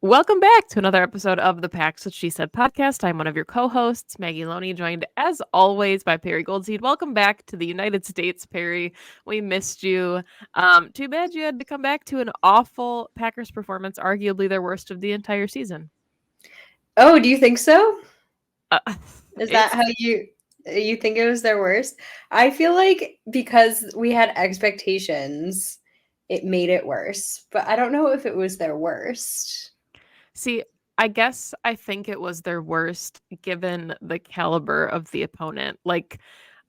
Welcome back to another episode of the Pax What She Said podcast. I'm one of your co-hosts, Maggie Loney, joined as always by Perri Goldstein. Welcome back to the United States, Perri. We missed you. Too bad you had to come back to an awful Packers performance, arguably their worst of the entire season. Oh, do you think so? Uh, Is that it's how you think it was their worst? I feel like because we had expectations, it made it worse. But I don't know if it was their worst. See, I guess I think it was their worst given the caliber of the opponent. Like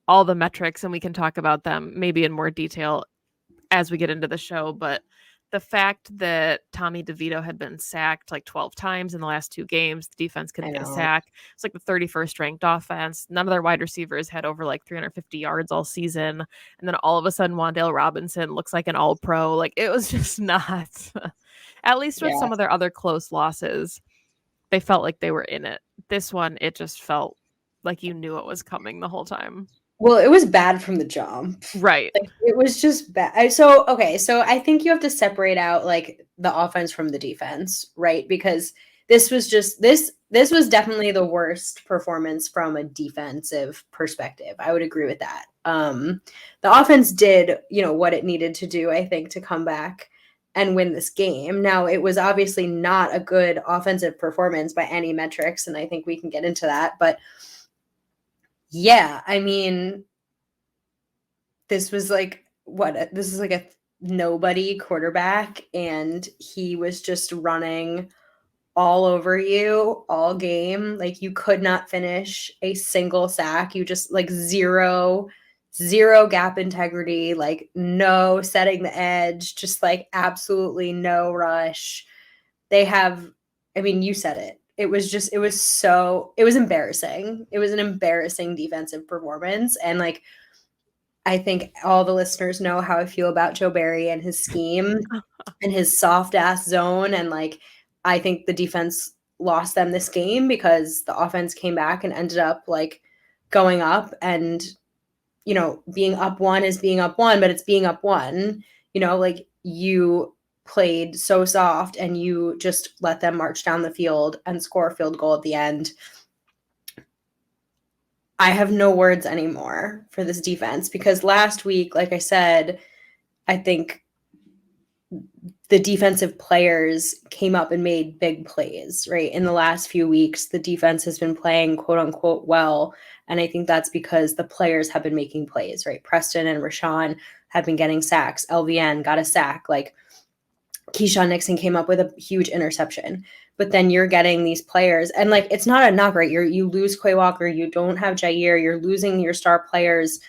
all the metrics, and we can talk about them maybe in more detail as we get into the show, but the fact that Tommy DeVito had been sacked like 12 times in the last two games, the defense I couldn't get a know. sack. It's like the 31st ranked offense. None of their wide receivers had over like 350 yards all season. And then all of a sudden, Wan'Dale Robinson looks like an all pro. Like it was just not, at least with Yeah. some of their other close losses, they felt like they were in it. This one, it just felt like you knew it was coming the whole time. Well, it was bad from the jump. Right. Like it was just bad. So, okay, so I think you have to separate out like the offense from the defense, right? Because this was definitely the worst performance from a defensive perspective. I would agree with that. The offense did, what it needed to do, I think, to come back and win this game. Now, it was obviously not a good offensive performance by any metrics, and I think we can get into that, but yeah, I mean, this was like this is like a nobody quarterback, and he was just running all over you all game. Like you could not finish a single sack. You just like zero gap integrity, like no setting the edge, just like absolutely no rush. I mean, you said it. It was embarrassing. It was an embarrassing defensive performance. And like, I think all the listeners know how I feel about Joe Barry and his scheme and his soft ass zone. And like, I think the defense lost them this game because the offense came back and ended up like going up, and being up one is being up one, but it's being up one. Like you played so soft and you just let them march down the field and score a field goal at the end. I have no words anymore for this defense because last week, like I said, I think the defensive players came up and made big plays, right? In the last few weeks, the defense has been playing quote unquote well. And I think that's because the players have been making plays, right? Preston and Rashawn have been getting sacks. LVN got a sack. Like Keyshawn Nixon came up with a huge interception. But then you're getting these players, and like it's not a knock, right? You lose Quay Walker, you don't have Jair, you're losing your star players.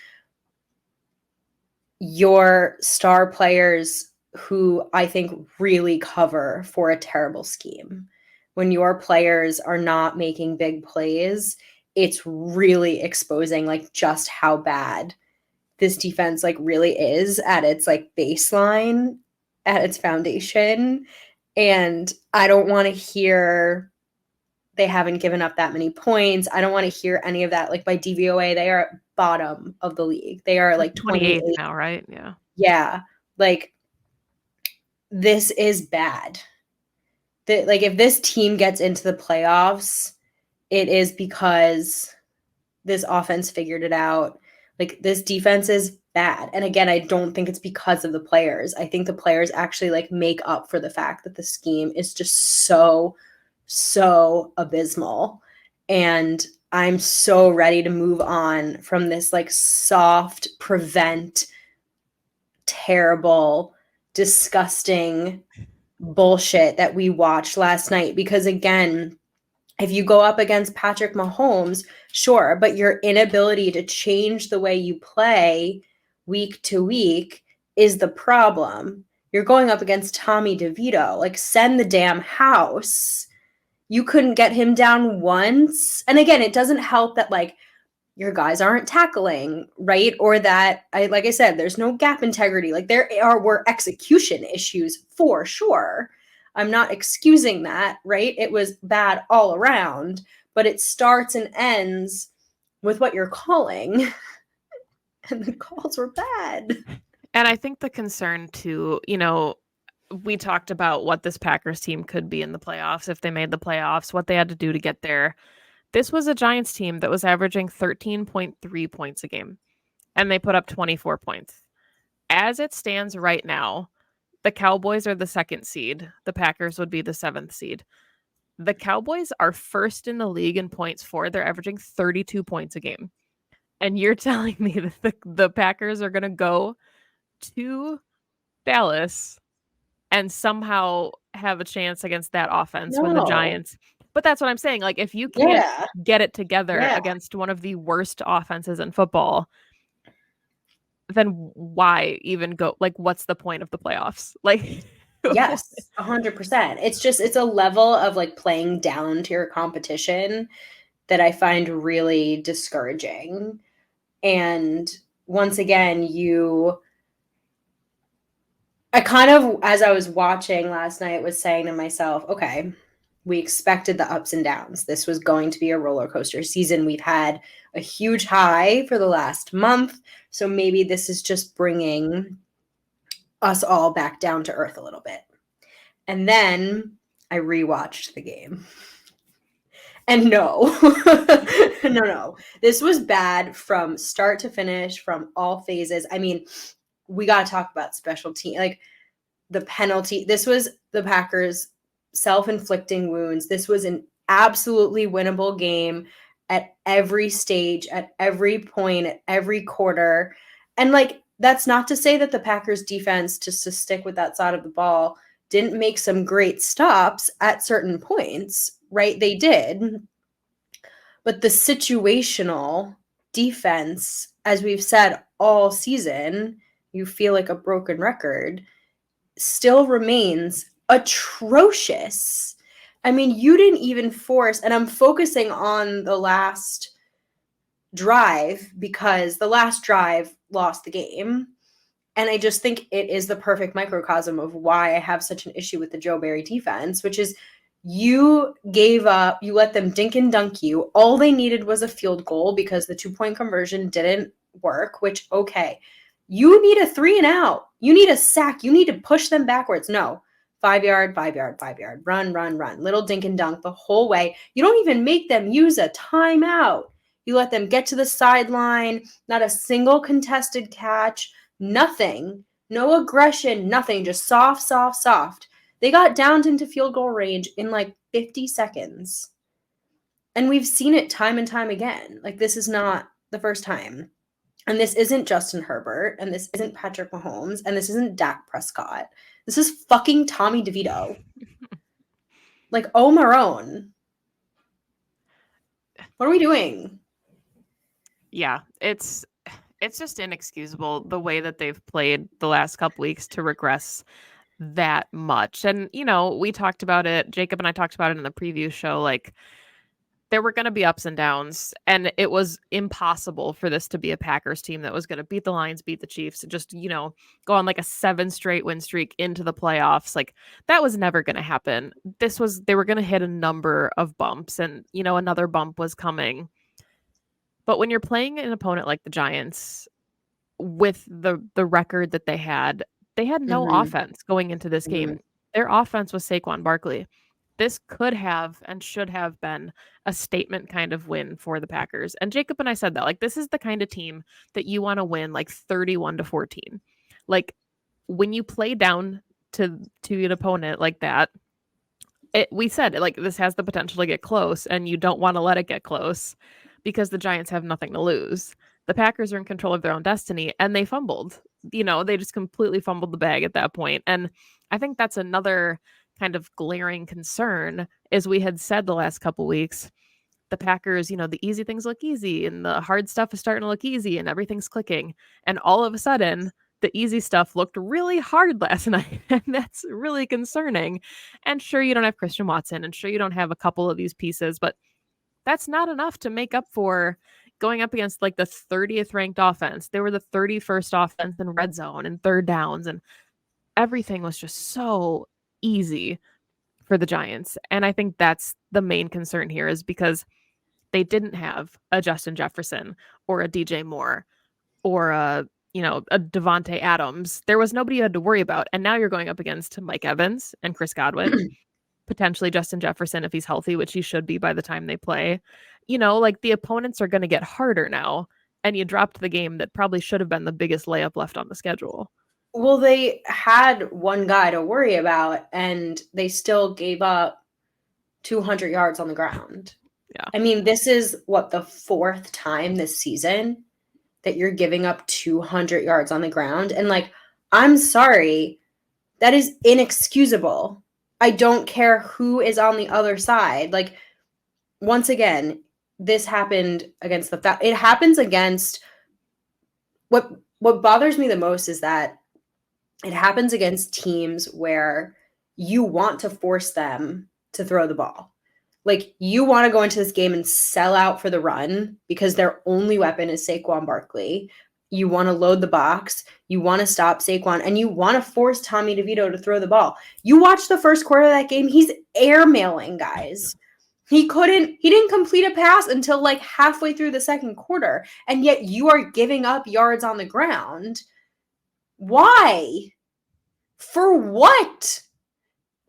Your star players who I think really cover for a terrible scheme. When your players are not making big plays, it's really exposing like just how bad this defense like really is at its like baseline, at its foundation. And I don't want to hear they haven't given up that many points. I don't want to hear any of that. Like by DVOA, they are at bottom of the league. They are like 28th 28. now, right? Yeah. Yeah. Like this is bad. Like if this team gets into the playoffs, it is because this offense figured it out. Like this defense is bad. And again, I don't think it's because of the players. I think the players actually like make up for the fact that the scheme is just so abysmal. And I'm so ready to move on from this like soft, prevent, terrible, disgusting bullshit that we watched last night. Because again, if you go up against Patrick Mahomes, sure, but your inability to change the way you play week to week is the problem. You're going up against Tommy DeVito. Like, send the damn house. You couldn't get him down once. And again, it doesn't help that, like, your guys aren't tackling, right? Or that, like I said, there's no gap integrity. Like, were execution issues for sure. I'm not excusing that, right? It was bad all around, but it starts and ends with what you're calling. And the calls were bad. And I think the concern too, we talked about what this Packers team could be in the playoffs if they made the playoffs, what they had to do to get there. This was a Giants team that was averaging 13.3 points a game, and they put up 24 points. As it stands right now, the Cowboys are the second seed. The Packers would be the seventh seed. The Cowboys are first in the league in points for. They're averaging 32 points a game. And you're telling me that the Packers are going to go to Dallas and somehow have a chance against that offense when the No. Giants. But that's what I'm saying. Like, if you can't Yeah. get it together Yeah. against one of the worst offenses in football, then why even go? Like, what's the point of the playoffs? Like, Yes, 100%. It's a level of like playing down to your competition that I find really discouraging. And once again, I kind of, as I was watching last night, was saying to myself, okay, we expected the ups and downs. This was going to be a roller coaster season. We've had a huge high for the last month. So maybe this is just bringing us all back down to earth a little bit. And then I rewatched the game. And no, no. This was bad from start to finish, from all phases. I mean, we got to talk about special team, like the penalty. This was the Packers self-inflicting wounds. This was an absolutely winnable game at every stage, at every point, at every quarter. And like, that's not to say that the Packers defense, just to stick with that side of the ball, didn't make some great stops at certain points, right? They did. But the situational defense, as we've said all season, you feel like a broken record, still remains atrocious. I mean, you didn't even force, and I'm focusing on the last drive because the last drive lost the game. And I just think it is the perfect microcosm of why I have such an issue with the Joe Barry defense, which is you gave up, you let them dink and dunk you. All they needed was a field goal because the 2-point conversion didn't work, which, okay. You need a 3 and out. You need a sack. You need to push them backwards. No. 5 yard, 5 yard, 5 yard. Run, run, run. Little dink and dunk the whole way. You don't even make them use a timeout. You let them get to the sideline. Not a single contested catch. Nothing. No aggression. Nothing. Just soft, soft, soft. They got down into field goal range in like 50 seconds. And we've seen it time and time again. Like, this is not the first time. And this isn't Justin Herbert, and this isn't Patrick Mahomes, and this isn't Dak Prescott. This is fucking Tommy DeVito. Like, oh, Marone. What are we doing? yeah, it's just inexcusable the way that they've played the last couple weeks to regress that much. And, you know, we talked about it, Jacob and I talked about it in the preview show, like, there were going to be ups and downs, and it was impossible for this to be a Packers team that was going to beat the Lions, beat the Chiefs, and just, you know, go on like a 7 straight win streak into the playoffs. Like, that was never going to happen. They were going to hit a number of bumps, and, you know, another bump was coming. But when you're playing an opponent like the Giants with the record that they had no offense going into this game. Their offense was Saquon Barkley. This could have and should have been a statement kind of win for the Packers. And Jacob and I said that, like, this is the kind of team that you want to win like 31-14. Like, when you play down to an opponent like that, we said, like, this has the potential to get close, and you don't want to let it get close because the Giants have nothing to lose. The Packers are in control of their own destiny, and they fumbled. You know, they just completely fumbled the bag at that point. And I think that's another kind of glaring concern, as we had said the last couple weeks. The Packers, you know, the easy things look easy, and the hard stuff is starting to look easy, and everything's clicking. And all of a sudden, the easy stuff looked really hard last night, and that's really concerning. And sure, you don't have Christian Watson, and sure, you don't have a couple of these pieces, but that's not enough to make up for going up against like the 30th ranked offense. They were the 31st offense in red zone and third downs, and everything was just so easy for the Giants. And I think that's the main concern here, is because they didn't have a Justin Jefferson or a DJ Moore or a a Devonte Adams. There was nobody you had to worry about. And now you're going up against Mike Evans and Chris Godwin, potentially Justin Jefferson if he's healthy, which he should be by the time they play. Like the opponents are going to get harder now. And you dropped the game that probably should have been the biggest layup left on the schedule. Well, they had one guy to worry about, and they still gave up 200 yards on the ground. Yeah. I mean, this is what, the fourth time this season that you're giving up 200 yards on the ground. And like, I'm sorry, that is inexcusable. I don't care who is on the other side. Like, once again, this happened against it happens against what bothers me the most is that it happens against teams where you want to force them to throw the ball. Like, you want to go into this game and sell out for the run because their only weapon is Saquon Barkley. You want to load the box. You want to stop Saquon, and you want to force Tommy DeVito to throw the ball. You watch the first quarter of that game, he's airmailing guys. He didn't complete a pass until like halfway through the second quarter, and yet you are giving up yards on the ground. Why? For what?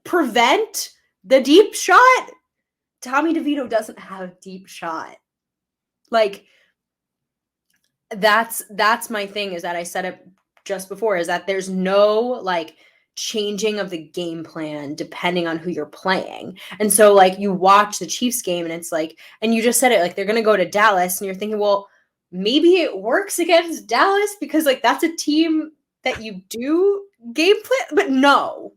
Prevent the deep shot? Tommy DeVito doesn't have a deep shot. Like, that's my thing, is that I said it just before, is that there's no like changing of the game plan depending on who you're playing. And so like you watch the Chiefs game and it's like, and you just said it, like they're going to go to Dallas, and you're thinking, well, maybe it works against Dallas because like that's a team that you do game plan, but no,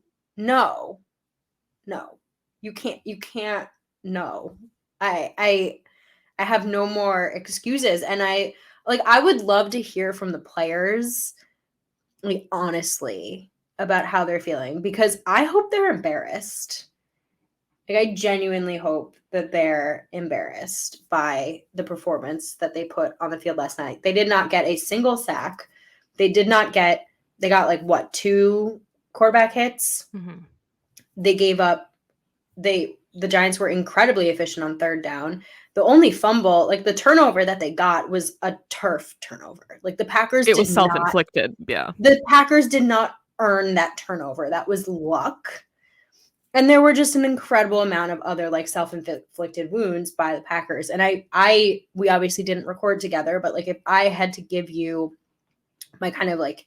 you can't. No, I have no more excuses. And I would love to hear from the players, like, honestly, about how they're feeling, because I hope they're embarrassed. Like, I genuinely hope that they're embarrassed by the performance that they put on the field last night. They did not get a single sack. They got like what, 2 quarterback hits. Mm-hmm. They gave up, the Giants were incredibly efficient on third down. The only fumble, like the turnover that they got, was a turf turnover. Like the Packers, it was self-inflicted. Yeah. The Packers did not earn that turnover. That was luck. And there were just an incredible amount of other like self-inflicted wounds by the Packers. And we obviously didn't record together, but like if I had to give you my kind of like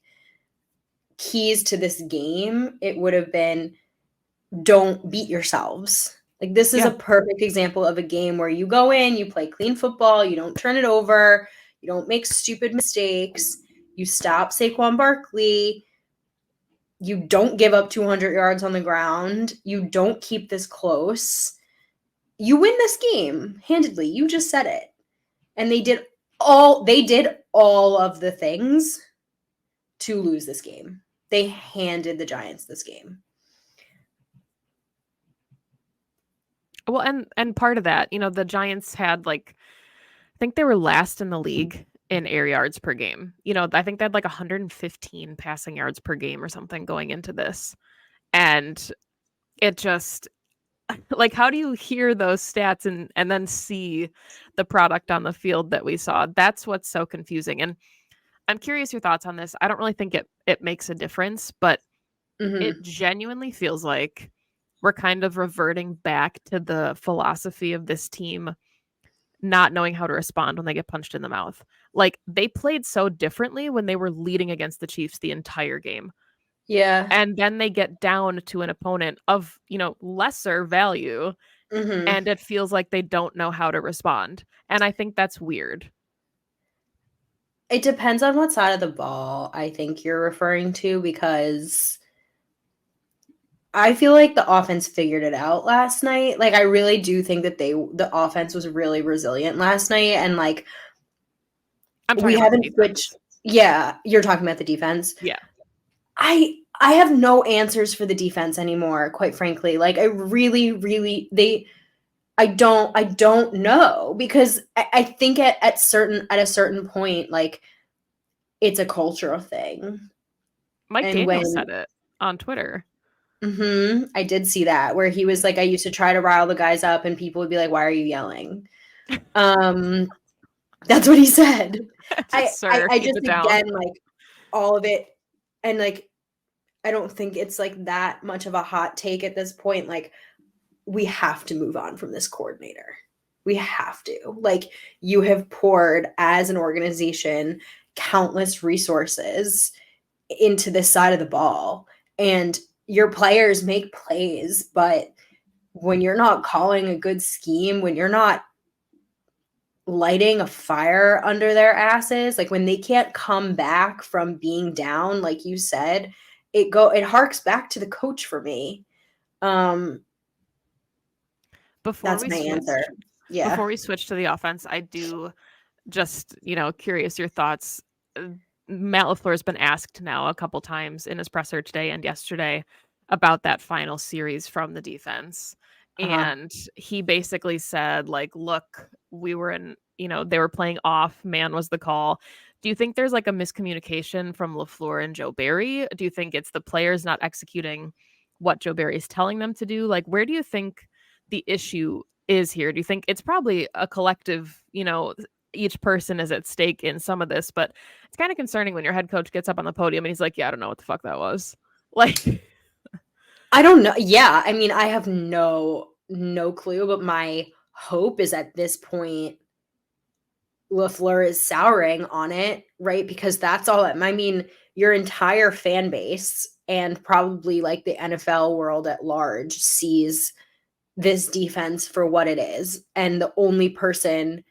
keys to this game, it would have been, don't beat yourselves. Like, this is a perfect example of a game where you go in, you play clean football, you don't turn it over, you don't make stupid mistakes, you stop Saquon Barkley, you don't give up 200 yards on the ground, you don't keep this close. You win this game handedly. You just said it. And they did all of the things to lose this game. They handed the Giants this game. Well, and part of that, the Giants had like, I think they were last in the league in air yards per game. I think they had like 115 passing yards per game or something going into this. And it just, like, how do you hear those stats and then see the product on the field that we saw? That's what's so confusing. And I'm curious your thoughts on this. I don't really think it makes a difference, but it genuinely feels like we're kind of reverting back to the philosophy of this team not knowing how to respond when they get punched in the mouth. Like, they played so differently when they were leading against the Chiefs the entire game. Yeah. And then they get down to an opponent of, lesser value, and it feels like they don't know how to respond. And I think that's weird. It depends on what side of the ball I think you're referring to, because I feel like the offense figured it out last night. Like, I really do think that the offense was really resilient last night. And like, we haven't switched. Yeah. You're talking about the defense. Yeah. I have no answers for the defense anymore, quite frankly. Like, I really, really, I don't know, because I think at a certain point, like, it's a cultural thing. Mike Daniels said it on Twitter. I did see that, where he was like, I used to try to rile the guys up and people would be like, why are you yelling? That's what he said. Sir, I just, again, like, all of it. And like, I don't think it's like that much of a hot take at this point. Like, we have to move on from this coordinator. We have to. Like, you have poured as an organization countless resources into this side of the ball, and your players make plays, but when you're not calling a good scheme, when you're not lighting a fire under their asses, like when they can't come back from being down, like you said, it harks back to the coach for me. Before That's we my switch, answer. Yeah. before we switch to the offense, I do just, curious your thoughts. Matt LaFleur's been asked now a couple times in his presser today and yesterday about that final series from the defense. Uh-huh. And he basically said, like, look, we were in, they were playing off, man was the call. Do you think there's like a miscommunication from LaFleur and Joe Barry? Do you think it's the players not executing what Joe Barry is telling them to do? Like, where do you think the issue is here? Do you think it's probably a collective, each person is at stake in some of this, but it's kind of concerning when your head coach gets up on the podium and he's like, yeah, I don't know what the fuck that was. Like, I don't know. Yeah, I mean, I have no clue, but my hope is at this point LaFleur is souring on it, right? Because that's all I mean, your entire fan base and probably like the NFL world at large sees this defense for what it is. And the only person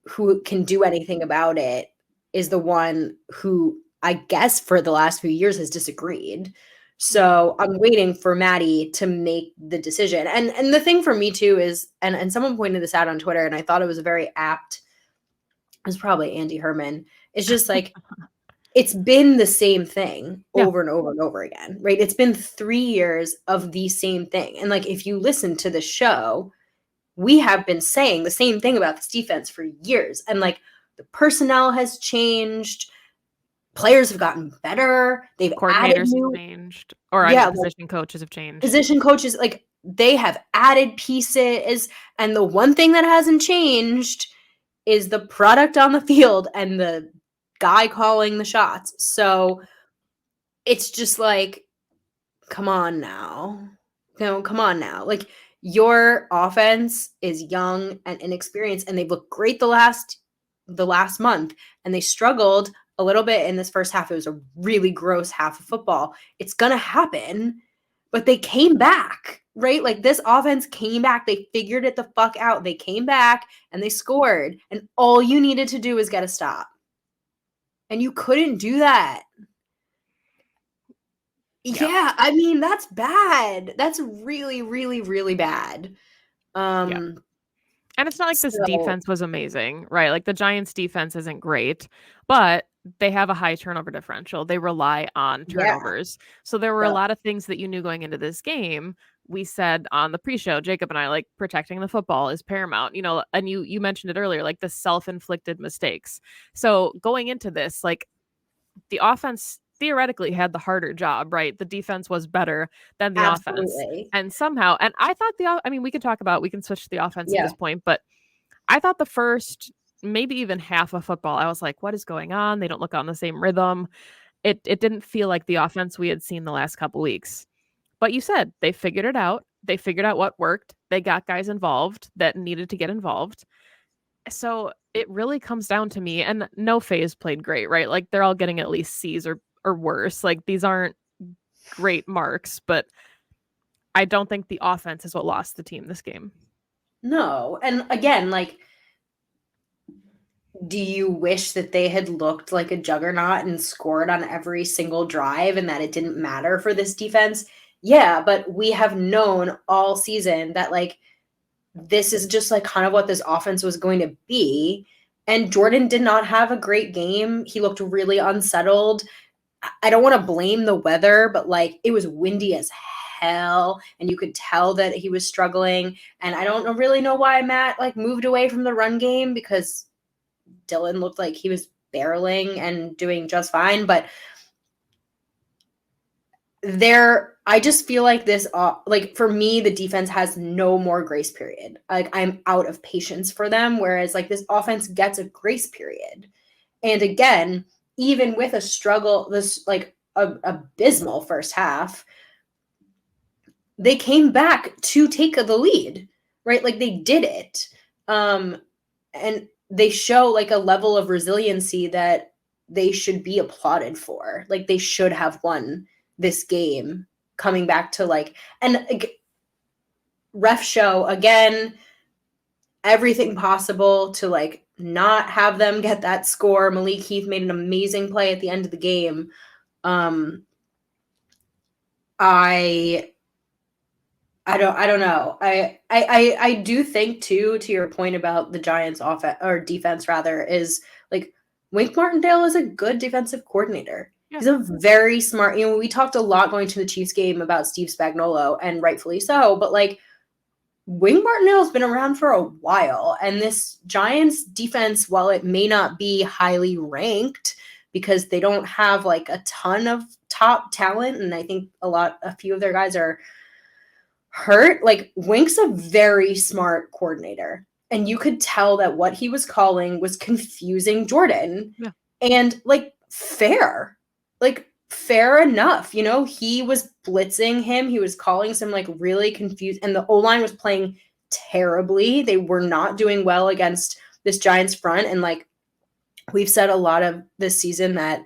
who can do anything about it is the one who, I guess, for the last few years has disagreed. So I'm waiting for Maddie to make the decision. And the thing for me too is, and someone pointed this out on Twitter, and I thought it was a very apt, it was probably Andy Herman. It's just like, it's been the same thing yeah, over and over and over again, right? It's been 3 years of the same thing. And like, if you listen to the show, we have been saying the same thing about this defense for years. And like, the personnel has changed. Players have gotten better. They've added coordinators have new, changed, or I yeah, mean, like position coaches have changed. position coaches, like they have added pieces. And the one thing that hasn't changed is the product on the field and the guy calling the shots. So it's just like, come on now. No, come on now. Like, your offense is young and inexperienced, and they've looked great the last month, and they struggled a little bit in this first half. It was a really gross half of football. It's gonna happen, but they came back, right? Like, this offense came back. They figured it the fuck out. They came back and they scored, and all you needed to do is get a stop. And you couldn't do that. Yeah. Yeah, I mean, that's bad. That's really, really, really bad. Yeah. Um, And it's not like this so defense was amazing, right? Like the Giants defense isn't great, but they have a high turnover differential. They rely on yeah, turnovers. So there were a yep, lot of things that you knew going into this game. We said on the pre-show, Jacob and I, like, protecting the football is paramount, and you mentioned it earlier, like the self-inflicted mistakes. So going into this, like, the offense theoretically had the harder job, right? The defense was better than the offense. absolutely. And somehow, and I thought I mean, we can switch to the offense at Yeah, this point, but I thought the first, maybe even half of football, I was like, what is going on? They don't look on the same rhythm. It didn't feel like the offense we had seen the last couple weeks. But you said they figured it out. They figured out what worked. They got guys involved that needed to get involved. So it really comes down to me, and no phase played great, right? Like they're all getting at least C's or worse. Like these aren't great marks, but I don't think the offense is what lost the team this game. no. And again, like, do you wish that they had looked like a juggernaut and scored on every single drive and that it didn't matter for this defense? Yeah, but we have known all season that like this is just like kind of what this offense was going to be. And Jordan did not have a great game. He looked really unsettled. I don't want to blame the weather, but like it was windy as hell and you could tell that he was struggling. And I don't really know why Matt like moved away from the run game, because Dylan looked like he was barreling and doing just fine. But I just feel like this, like for me, the defense has no more grace period. Like I'm out of patience for them. Whereas like this offense gets a grace period. And again, even with a struggle, this like abysmal first half, they came back to take the lead, right? Like they did it. And they show like a level of resiliency that they should be applauded for. Like they should have won this game coming back to like, and like, ref show again, everything possible to like not have them get that score. Malik Heath made an amazing play at the end of the game. I don't know. I do think too, to your point about the Giants offense or defense rather, is like Wink Martindale is a good defensive coordinator. Yeah. He's a very smart, we talked a lot going to the Chiefs game about Steve Spagnuolo, and rightfully so, but like Wink Martindale's been around for a while, and this Giants defense, while it may not be highly ranked because they don't have like a ton of top talent, and I think a few of their guys are hurt, like Wink's a very smart coordinator, and you could tell that what he was calling was confusing Jordan. Yeah. And like fair enough, he was blitzing him, he was calling some like really confused, and the O-line was playing terribly. They were not doing well against this Giants front, and like we've said a lot of this season that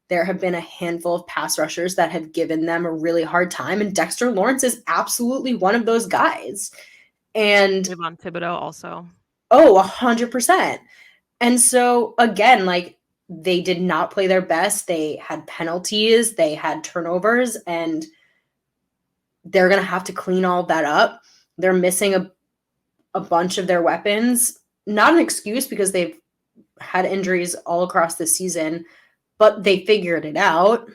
there have been a handful of pass rushers that have given them a really hard time, and Dexter Lawrence is absolutely one of those guys. And Devon Thibodeau also. Oh, 100%. And so again, like they did not play their best. They had penalties, they had turnovers, and they're going to have to clean all of that up. They're missing a bunch of their weapons. Not an excuse because they've had injuries all across the season, but they figured it out.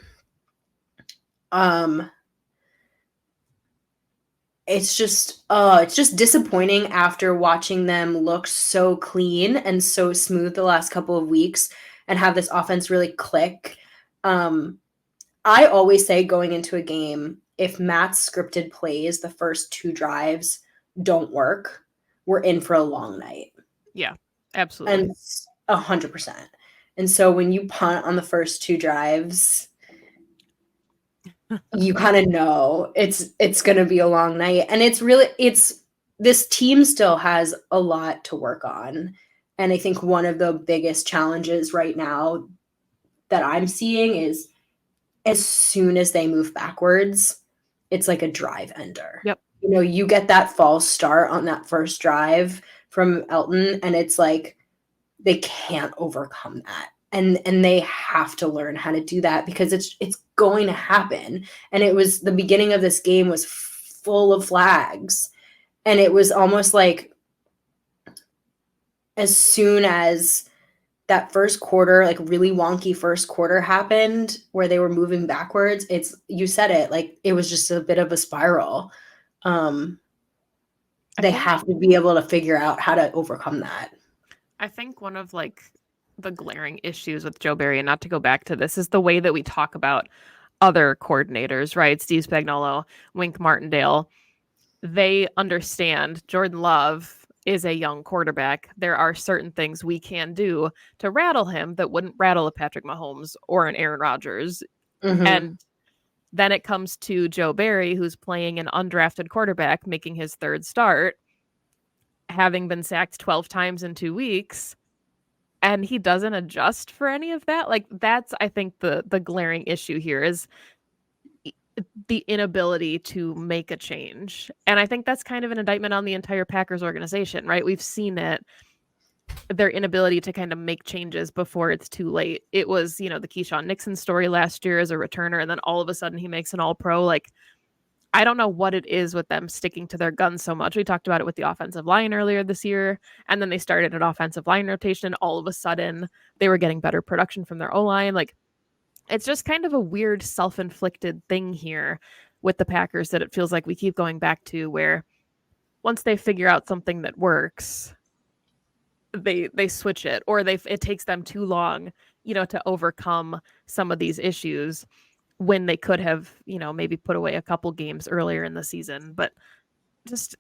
It's just disappointing after watching them look so clean and so smooth the last couple of weeks and have this offense really click. I always say going into a game, if Matt's scripted plays, the first 2 drives don't work, we're in for a long night. Yeah, absolutely. And 100%. And so when you punt on the first 2 drives, you kind of know it's going to be a long night. And this team still has a lot to work on. And I think one of the biggest challenges right now that I'm seeing is as soon as they move backwards, it's like a drive ender. Yep. You get that false start on that first drive from Elton, and it's like they can't overcome that. And they have to learn how to do that because it's going to happen. And it was the beginning of this game was full of flags. And it was almost like as soon as that first quarter, like really wonky first quarter happened where they were moving backwards, you said it, like it was just a bit of a spiral. They have to be able to figure out how to overcome that. I think one of like the glaring issues with Joe Barry, and not to go back to this, is the way that we talk about other coordinators, right? Steve Spagnuolo, Wink Martindale. They understand Jordan Love is a young quarterback. There are certain things we can do to rattle him that wouldn't rattle a Patrick Mahomes or an Aaron Rodgers. Mm-hmm. And then it comes to Joe Barry, who's playing an undrafted quarterback, making his 3rd start, having been sacked 12 times in 2 weeks, and he doesn't adjust for any of that. Like that's, I think, the glaring issue here is the inability to make a change. And I think that's kind of an indictment on the entire Packers organization, right? We've seen it, their inability to kind of make changes before it's too late. It was, the Keyshawn Nixon story last year as a returner, and then all of a sudden he makes an all-pro. Like, I don't know what it is with them sticking to their guns so much. We talked about it with the offensive line earlier this year, and then they started an offensive line rotation. All of a sudden, they were getting better production from their O-line. Like, it's just kind of a weird self-inflicted thing here with the Packers that it feels like we keep going back to, where once they figure out something that works, they switch it, or it takes them too long, to overcome some of these issues when they could have, maybe put away a couple games earlier in the season. But just,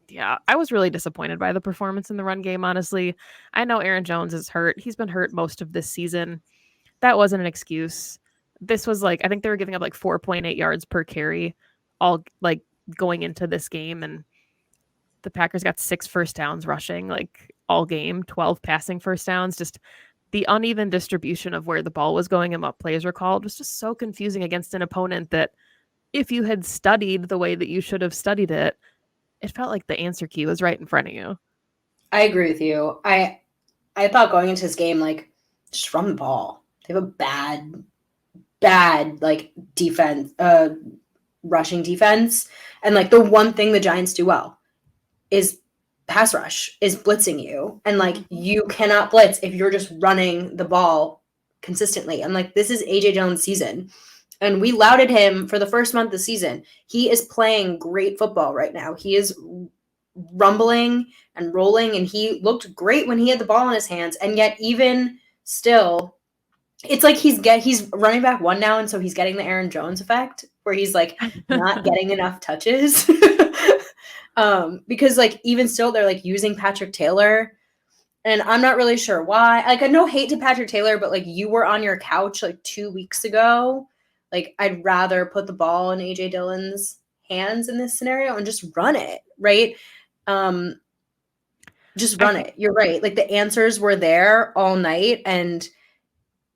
yeah, I was really disappointed by the performance in the run game, honestly. I know Aaron Jones is hurt. He's been hurt most of this season. that wasn't an excuse. This was like, I think they were giving up like 4.8 yards per carry all like going into this game. And the Packers got 6 first downs rushing like all game, 12 passing first downs. Just the uneven distribution of where the ball was going and what plays were called was just so confusing against an opponent that if you had studied the way that you should have studied it, it felt like the answer key was right in front of you. I agree with you. I thought going into this game, like, just run the ball. They have a bad like defense, rushing defense. And like the one thing the Giants do well is pass rush, is blitzing you. And like you cannot blitz if you're just running the ball consistently. And like this is AJ Dillon's season. And we lauded him for the first month of the season. He is playing great football right now. He is rumbling and rolling, and he looked great when he had the ball in his hands. And yet even still, it's like he's running back one now, and so he's getting the Aaron Jones effect where he's like not getting enough touches. Because like even still they're like using Patrick Taylor, and I'm not really sure why. Like, I no hate to Patrick Taylor, but like you were on your couch like 2 weeks ago. Like, I'd rather put the ball in AJ Dillon's hands in this scenario and just run it, right? Just run it. You're right. Like the answers were there all night, and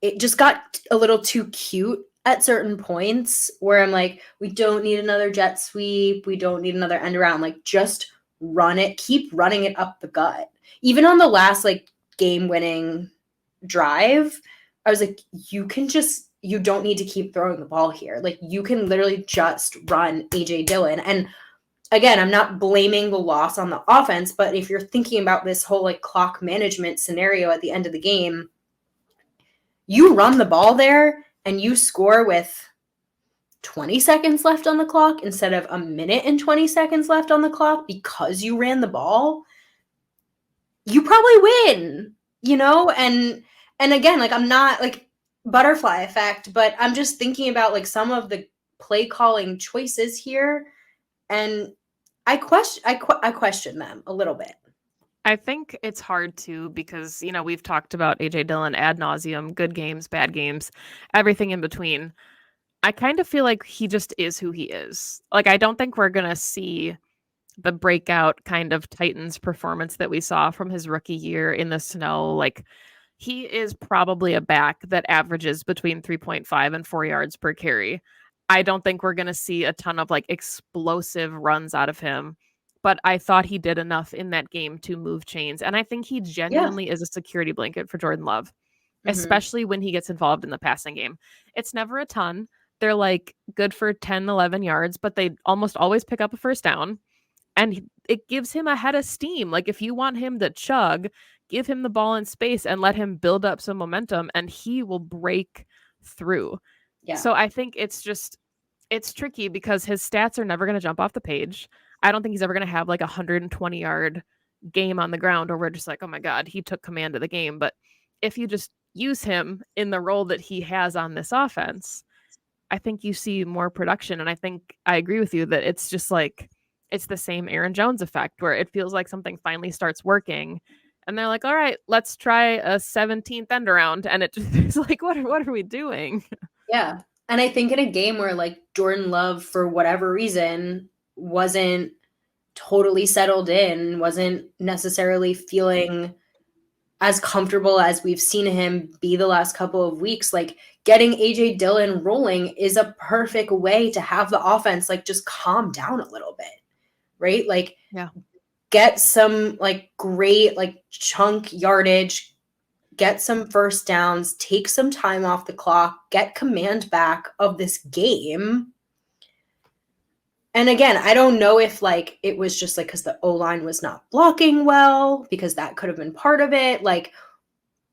it just got a little too cute at certain points where I'm like, we don't need another jet sweep. We don't need another end around. Like, just run it. Keep running it up the gut. Even on the last like game-winning drive, I was like, you don't need to keep throwing the ball here. Like, you can literally just run AJ Dillon. And again, I'm not blaming the loss on the offense, but if you're thinking about this whole like clock management scenario at the end of the game, you run the ball there and you score with 20 seconds left on the clock instead of a minute and 20 seconds left on the clock because you ran the ball, you probably win, you know? And again, like, I'm not like butterfly effect, but I'm just thinking about like some of the play calling choices here, and I question them a little bit. I think it's hard to because, you know, we've talked about AJ Dillon ad nauseum, good games, bad games, everything in between. I kind of feel like he just is who he is. Like, I don't think we're going to see the breakout kind of Titans performance that we saw from his rookie year in the snow. Like, he is probably a back that averages between 3.5 and 4 yards per carry. I don't think we're going to see a ton of like explosive runs out of him, but I thought he did enough in that game to move chains. And I think he Yeah. genuinely is a security blanket for Jordan Love, Mm-hmm. especially when he gets involved in the passing game. It's never a ton. They're like good for 10, 11 yards, but they almost always pick up a first down. And it gives him a head of steam. Like, if you want him to chug, give him the ball in space and let him build up some momentum, and he will break through. Yeah. So I think it's tricky because his stats are never going to jump off the page. I don't think he's ever going to have like a 120-yard game on the ground where we're just like, oh my God, he took command of the game. But if you just use him in the role that he has on this offense, I think you see more production. And I think I agree with you that it's just like, it's the same Aaron Jones effect where it feels like something finally starts working and they're like, all right, let's try a 17th end around. And it's like, what are we doing? Yeah. And I think in a game where like Jordan Love, for whatever reason, wasn't totally settled in, wasn't necessarily feeling as comfortable as we've seen him be the last couple of weeks, like getting AJ Dillon rolling is a perfect way to have the offense like just calm down a little bit, right? Like, yeah, get some like great like chunk yardage, get some first downs, take some time off the clock, get command back of this game. And again, I don't know if like it was just like because the O-line was not blocking well, because that could have been part of it. Like,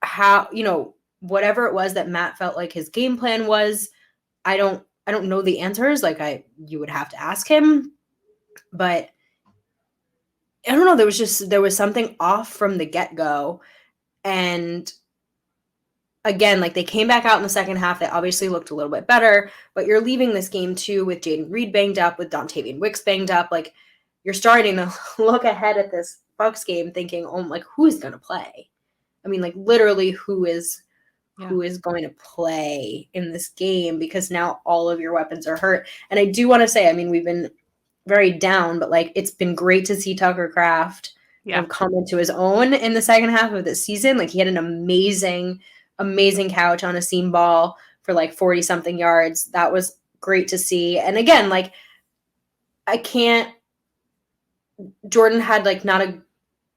how, you know, whatever it was that Matt felt like his game plan was, I don't know the answers. Like, you would have to ask him, but I don't know. There was something off from the get-go. And again, like, they came back out in the second half. They obviously looked a little bit better, but you're leaving this game too with Jaden Reed banged up, with Dontavian Wicks banged up. Like, you're starting to look ahead at this Bucs game thinking, oh, like, who is going to play? I mean, like, literally who is who is going to play in this game, because now all of your weapons are hurt. And I do want to say, I mean, we've been very down, but like it's been great to see Tucker Kraft kind of come into his own in the second half of the season. Like he had an amazing couch on a seam ball for like 40 something yards. That was great to see. And again, like Jordan had like not a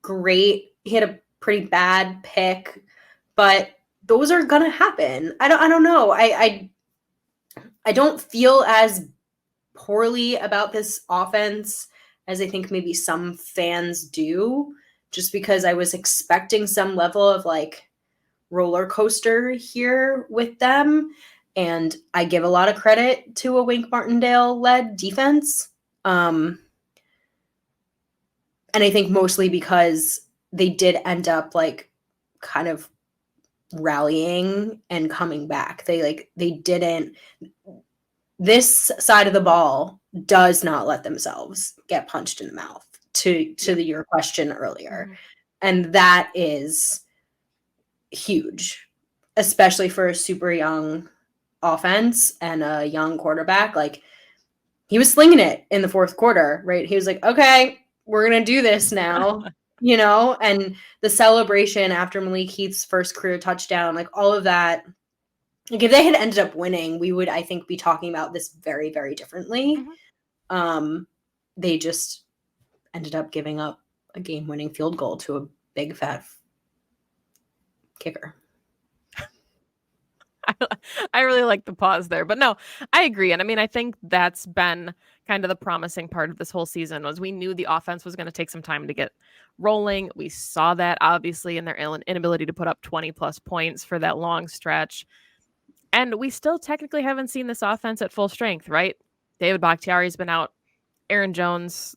great, he had a pretty bad pick, but those are gonna happen. I don't know. I don't feel as poorly about this offense as I think maybe some fans do, just because I was expecting some level of like roller coaster here with them. And I give a lot of credit to a Wink Martindale-led defense. And I think mostly because they did end up like kind of rallying and coming back. They didn't. This side of the ball does not let themselves get punched in the mouth, to your question earlier. Mm-hmm. And that is huge, especially for a super young offense and a young quarterback. Like he was slinging it in the fourth quarter, right? He was like, okay, we're going to do this now, you know, and the celebration after Malik Heath's first career touchdown, like all of that. Like if they had ended up winning, we would, I think, be talking about this very, very differently. Mm-hmm. They just ended up giving up a game-winning field goal to a big fat kicker. I really like the pause there, but no, I agree. And I mean, I think that's been kind of the promising part of this whole season was we knew the offense was going to take some time to get rolling. We saw that obviously in their inability to put up 20 plus points for that long stretch. And we still technically haven't seen this offense at full strength, right? David Bakhtiari's been out. Aaron Jones,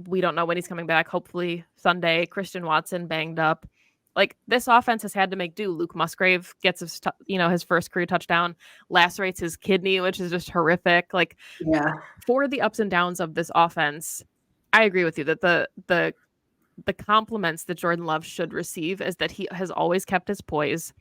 we don't know when he's coming back. Hopefully Sunday. Christian Watson banged up. Like this offense has had to make do. Luke Musgrave gets his first career touchdown, lacerates his kidney, which is just horrific. Like, yeah, for the ups and downs of this offense, I agree with you that the compliments that Jordan Love should receive is that he has always kept his poise,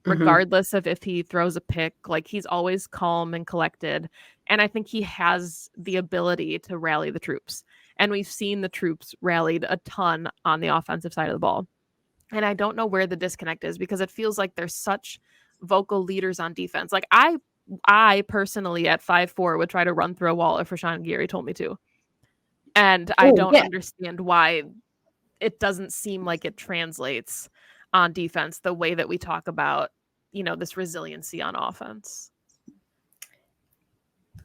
regardless of if he throws a pick. Like he's always calm and collected, and I think he has the ability to rally the troops. And we've seen the troops rallied a ton on the offensive side of the ball. And I don't know where the disconnect is because it feels like there's such vocal leaders on defense. Like I personally at 5'4" would try to run through a wall if Rashawn Gary told me to. And I don't understand why it doesn't seem like it translates on defense the way that we talk about, this resiliency on offense.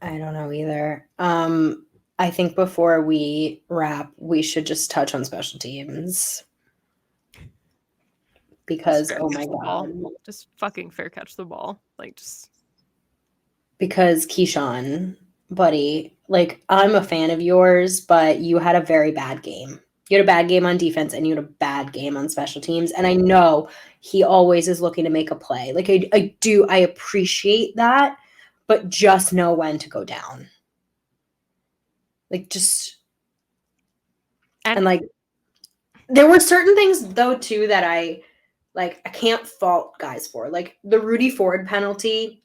I don't know either. I think before we wrap, we should just touch on special teams. Because oh my god, just fucking fair catch the ball, like just because Keyshawn, buddy, like I'm a fan of yours, but you had a very bad game. You had a bad game on defense and you had a bad game on special teams, and I know he always is looking to make a play. Like I appreciate that, but just know when to go down. Like just and like there were certain things though too that I can't fault guys for. Like the Rudy Ford penalty,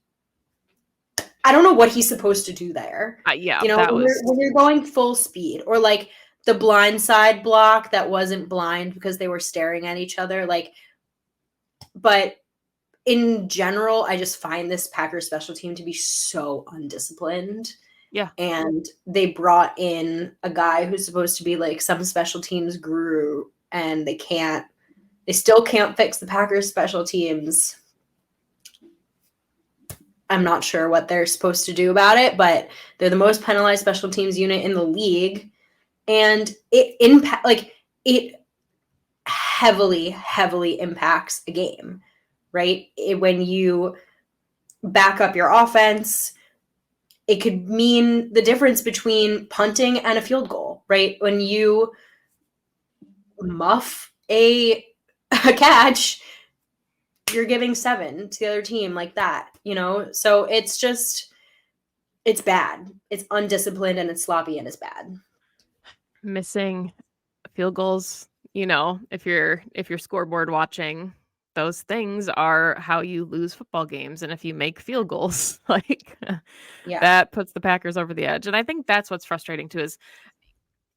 I don't know what he's supposed to do there. Yeah, when you're going full speed, or like the blind side block that wasn't blind because they were staring at each other. Like, but in general, I just find this Packers special team to be so undisciplined. Yeah. And they brought in a guy who's supposed to be like some special teams guru, and they still can't fix the Packers special teams. I'm not sure what they're supposed to do about it, but they're the most penalized special teams unit in the league. And it heavily, heavily impacts a game, right? When you back up your offense, it could mean the difference between punting and a field goal, right? When you muff a catch, you're giving 7 to the other team like that, So it's bad. It's undisciplined and it's sloppy and it's bad. Missing field goals, if you're scoreboard watching, those things are how you lose football games. And if you make field goals, like Yeah. that puts the Packers over the edge. And I think that's what's frustrating too is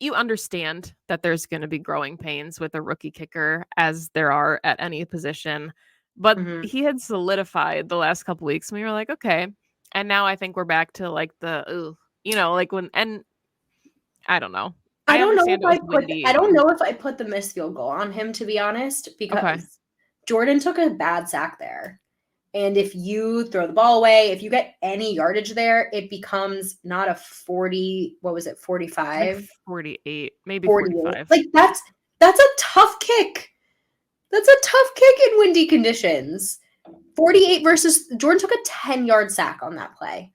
you understand that there's going to be growing pains with a rookie kicker as there are at any position. But Mhm. he had solidified the last couple weeks and we were like, okay. And now I think we're back to like the ooh, like when and I don't know. I I don't know understand if it was I windy. don't know if I put the missed field goal on him, to be honest, Okay. because Jordan took a bad sack there. And if you throw the ball away, if you get any yardage there, it becomes not a 40, what was it, Like 45? 48, maybe 48. 45. Like that's a tough kick. That's a tough kick in windy conditions. 48 versus Jordan took a 10-yard sack on that play.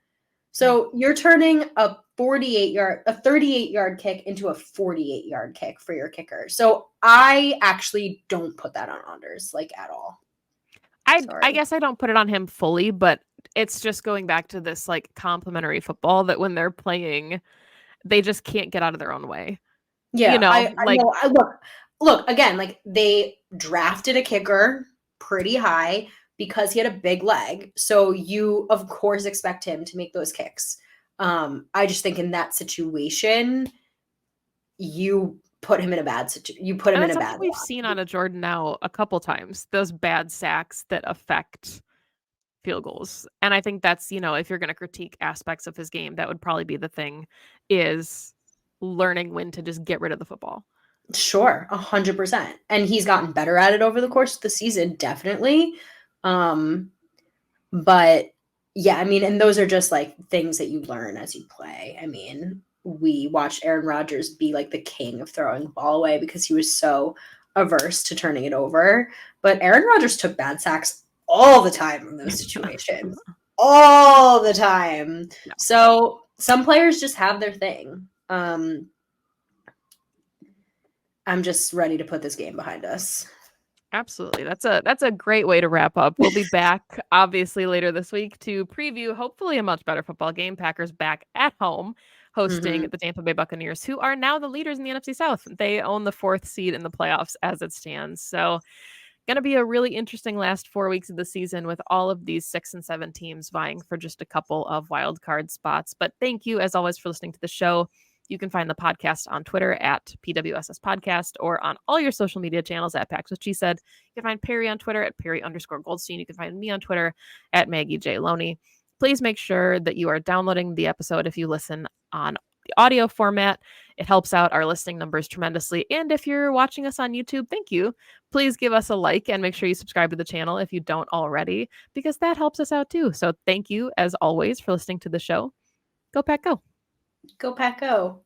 So you're turning a 38-yard kick into a 48-yard kick for your kicker. So I actually don't put that on Anders, like, at all. I Sorry. guess I don't put it on him fully, but it's just going back to this like complimentary football that when they're playing, they just can't get out of their own way. Yeah, I Like know. Look again. Like, they drafted a kicker pretty high because he had a big leg, so you of course expect him to make those kicks. I just think in that situation, you put him in a bad situation. You put him and in that's a something bad we've spot. seen on a Jordan now a couple times. Those bad sacks that affect field goals. And I think that's, if you're going to critique aspects of his game, that would probably be the thing is learning when to just get rid of the football. Sure, 100%. And he's gotten better at it over the course of the season, definitely. But yeah, I mean, and those are just like things that you learn as you play. I mean, we watched Aaron Rodgers be like the king of throwing the ball away because he was so averse to turning it over. But Aaron Rodgers took bad sacks all the time in those situations. All the time. Yeah. So some players just have their thing. I'm just ready to put this game behind us. Absolutely. That's a great way to wrap up. We'll be back obviously later this week to preview hopefully a much better football game. Packers back at home hosting Mhm. the Tampa Bay Buccaneers, who are now the leaders in the NFC South. They own the 4th seed in the playoffs as it stands. So, going to be a really interesting last 4 weeks of the season with all of these 6 and 7 teams vying for just a couple of wild card spots. But thank you as always for listening to the show. You can find the podcast on Twitter at PWSS Podcast or on all your social media channels at Pax What She Said. You can find Perri on Twitter at Perri_Goldstein. You can find me on Twitter at Maggie J. Loney. Please make sure that you are downloading the episode if you listen on the audio format. It helps out our listening numbers tremendously. And if you're watching us on YouTube, thank you. Please give us a like and make sure you subscribe to the channel if you don't already, because that helps us out too. So thank you as always for listening to the show. Go Pack Go. Go Pack Go.